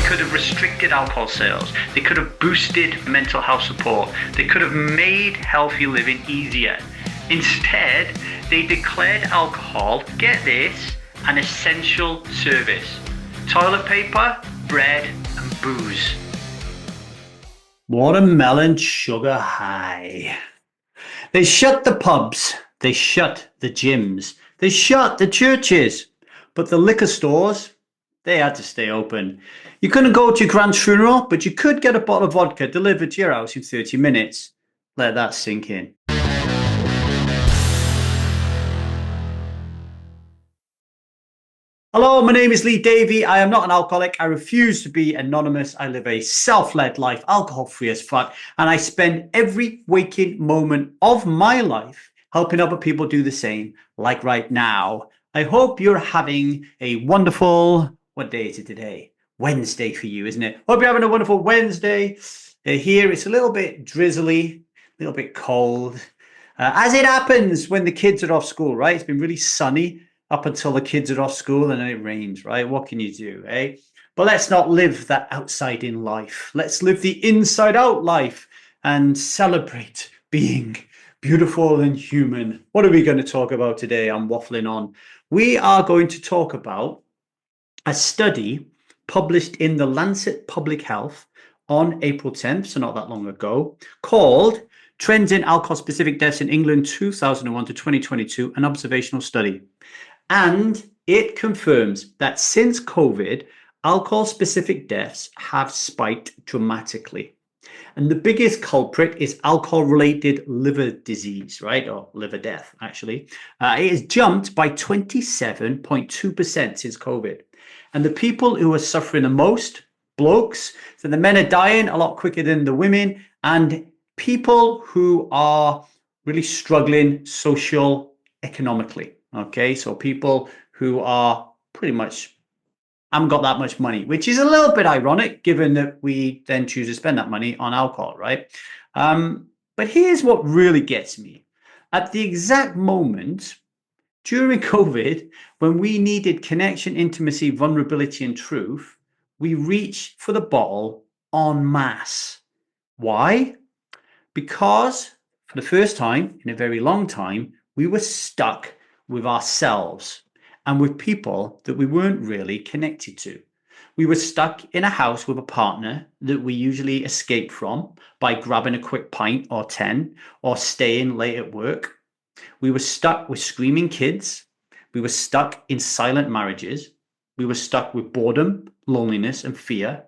could have restricted alcohol sales. They could have boosted mental health support. They could have made healthy living easier. Instead, they declared alcohol, get this, an essential service. Toilet paper, bread, and booze. Watermelon sugar high. They shut the pubs. They shut the gyms. They shut the churches. But the liquor stores, they had to stay open. You couldn't go to your grand's funeral, but you could get a bottle of vodka delivered to your house in 30 minutes. Let that sink in. Hello, my name is Lee Davey. I am not an alcoholic. I refuse to be anonymous. I live a self-led life, alcohol-free as fuck, and I spend every waking moment of my life helping other people do the same, like right now. I hope you're having a wonderful, what day is it today? Wednesday for you, isn't it? Hope you're having a wonderful Wednesday. Here it's a little bit drizzly, a little bit cold, as it happens when the kids are off school, right? It's been really sunny up until the kids are off school and then it rains, right? What can you do, eh? But let's not live that outside in life. Let's live the inside out life and celebrate being beautiful and human. What are we going to talk about today? I'm waffling on. We are going to talk about a study published in the Lancet Public Health on April 10th, so not that long ago, called Trends in Alcohol-Specific Deaths in England 2001 to 2022, an observational study. And it confirms that since COVID, alcohol-specific deaths have spiked dramatically. And the biggest culprit is alcohol-related liver disease, right? Or liver death, actually. It has jumped by 27.2% since COVID. And the people who are suffering the most, blokes, so the men are dying a lot quicker than the women, and people who are really struggling economically. Okay, so people who are pretty much haven't got that much money, which is a little bit ironic given that we then choose to spend that money on alcohol, right? But here's what really gets me. At the exact moment during COVID, when we needed connection, intimacy, vulnerability, and truth, we reached for the bottle en masse. Why? Because for the first time in a very long time, we were stuck with ourselves and with people that we weren't really connected to. We were stuck in a house with a partner that we usually escape from by grabbing a quick pint or 10 or staying late at work. We were stuck with screaming kids. We were stuck in silent marriages. We were stuck with boredom, loneliness, and fear.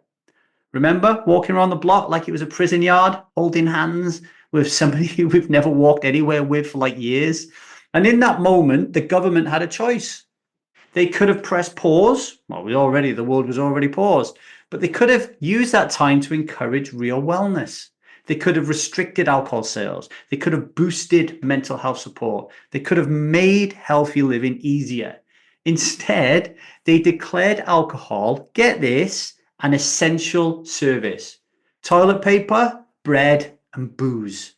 Remember walking around the block like it was a prison yard, holding hands with somebody we've never walked anywhere with for like years? And in that moment, the government had a choice. They could have pressed pause. Well, the world was already paused, but they could have used that time to encourage real wellness. They could have restricted alcohol sales. They could have boosted mental health support. They could have made healthy living easier. Instead, they declared alcohol, get this, an essential service. Toilet paper, bread, and booze.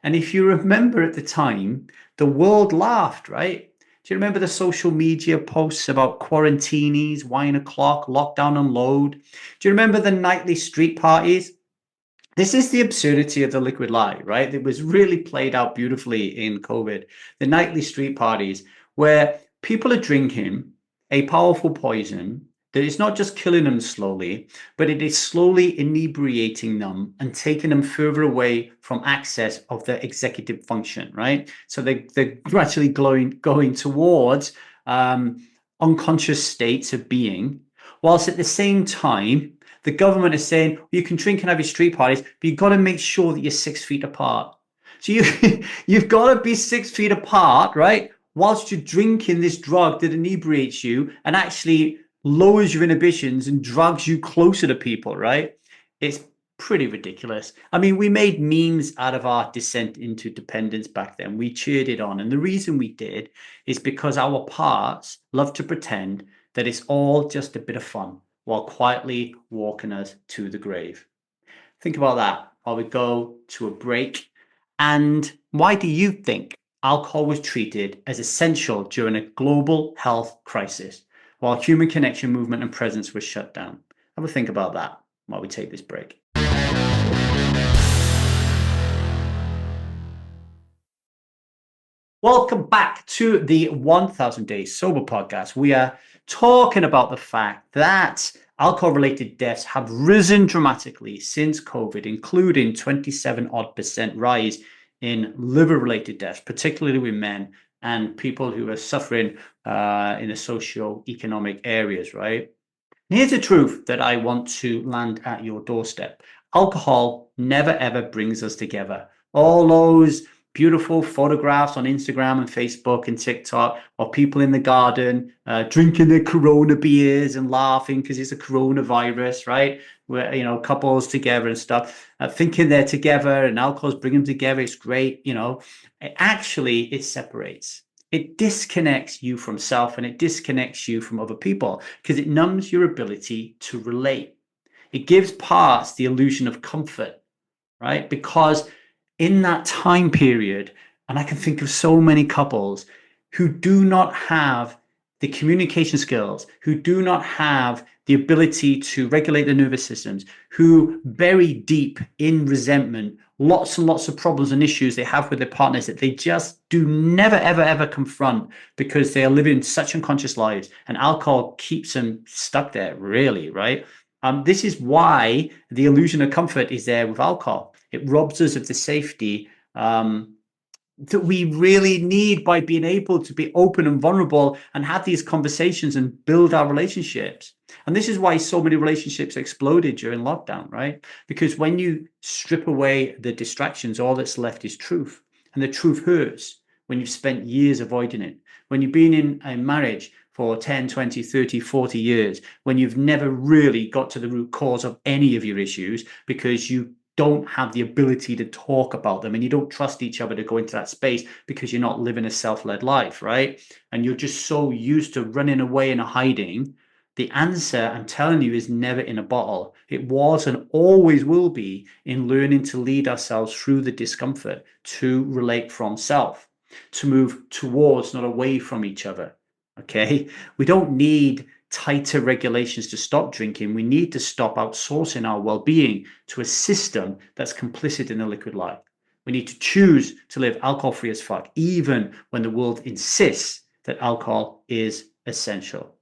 And if you remember at the time, the world laughed, right? Do you remember the social media posts about quarantinis, wine o'clock, lockdown unload? Do you remember the nightly street parties? This is the absurdity of the liquid lie, right? It was really played out beautifully in COVID. The nightly street parties where people are drinking a powerful poison that is not just killing them slowly, but it is slowly inebriating them and taking them further away from access of their executive function, right? So they're gradually going towards unconscious states of being, whilst at the same time, the government is saying, well, you can drink and have your street parties, but you've got to make sure that you're 6 feet apart. So you've got to be 6 feet apart, right? Whilst you're drinking this drug that inebriates you and actually lowers your inhibitions and drags you closer to people, right? It's pretty ridiculous. I mean, we made memes out of our descent into dependence back then. We cheered it on. And the reason we did is because our parts love to pretend that it's all just a bit of fun while quietly walking us to the grave. Think about that while we go to a break. And why do you think alcohol was treated as essential during a global health crisis, while human connection, movement, and presence were shut down? Have a think about that while we take this break. Welcome back to the 1000 Days Sober podcast. We are talking about the fact that alcohol-related deaths have risen dramatically since COVID, including 27% rise in liver-related deaths, particularly with men and people who are suffering in the socio-economic areas, right? And here's the truth that I want to land at your doorstep. Alcohol never, ever brings us together. All those beautiful photographs on Instagram and Facebook and TikTok of people in the garden drinking their Corona beers and laughing because it's a coronavirus, right? Where, you know, couples together and stuff, thinking they're together and alcohol's bringing them together. It's great, you know. It separates. It disconnects you from self and it disconnects you from other people because it numbs your ability to relate. It gives parts the illusion of comfort, right? Because in that time period, and I can think of so many couples who do not have the communication skills, who do not have the ability to regulate their nervous systems, who bury deep in resentment, lots and lots of problems and issues they have with their partners that they just do never, ever, ever confront because they are living such unconscious lives. And alcohol keeps them stuck there, really, right? This is why the illusion of comfort is there with alcohol. It robs us of the safety that we really need by being able to be open and vulnerable and have these conversations and build our relationships. And this is why so many relationships exploded during lockdown, right? Because when you strip away the distractions, all that's left is truth. And the truth hurts when you've spent years avoiding it. When you've been in a marriage for 10, 20, 30, 40 years, when you've never really got to the root cause of any of your issues because you don't have the ability to talk about them and you don't trust each other to go into that space because you're not living a self-led life, right? And you're just so used to running away and hiding. The answer, I'm telling you, is never in a bottle. It was and always will be in learning to lead ourselves through the discomfort, to relate from self, to move towards, not away from each other. Okay? We don't need tighter regulations to stop drinking. We need to stop outsourcing our well-being to a system that's complicit in the liquid lie. We need to choose to live alcohol-free as fuck, even when the world insists that alcohol is essential.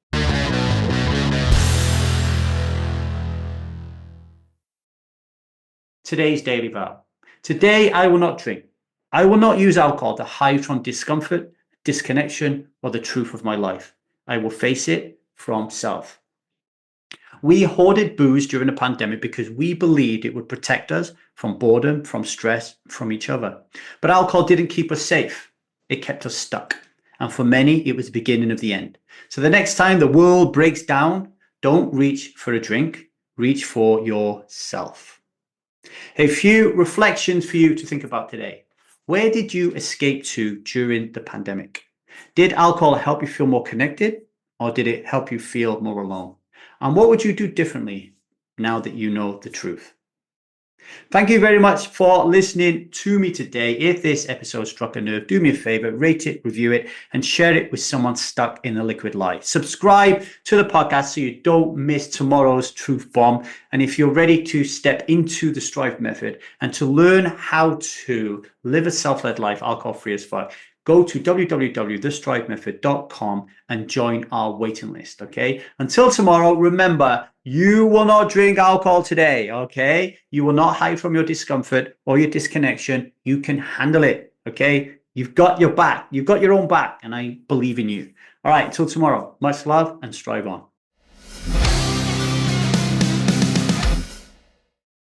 Today's daily vow. Today, I will not drink. I will not use alcohol to hide from discomfort, disconnection, or the truth of my life. I will face it from self. We hoarded booze during the pandemic because we believed it would protect us from boredom, from stress, from each other. But alcohol didn't keep us safe. It kept us stuck. And for many, it was the beginning of the end. So the next time the world breaks down, don't reach for a drink, reach for yourself. A few reflections for you to think about today. Where did you escape to during the pandemic? Did alcohol help you feel more connected, or did it help you feel more alone? And what would you do differently now that you know the truth? Thank you very much for listening to me today. If this episode struck a nerve, do me a favor, rate it, review it, and share it with someone stuck in the liquid lie. Subscribe to the podcast so you don't miss tomorrow's truth bomb. And if you're ready to step into the Strive method and to learn how to live a self-led life, alcohol-free as fuck, go to www.thestrivemethod.com and join our waiting list, okay? Until tomorrow, remember, you will not drink alcohol today, okay? You will not hide from your discomfort or your disconnection. You can handle it, okay? You've got your back. You've got your own back, and I believe in you. All right, until tomorrow, much love and strive on.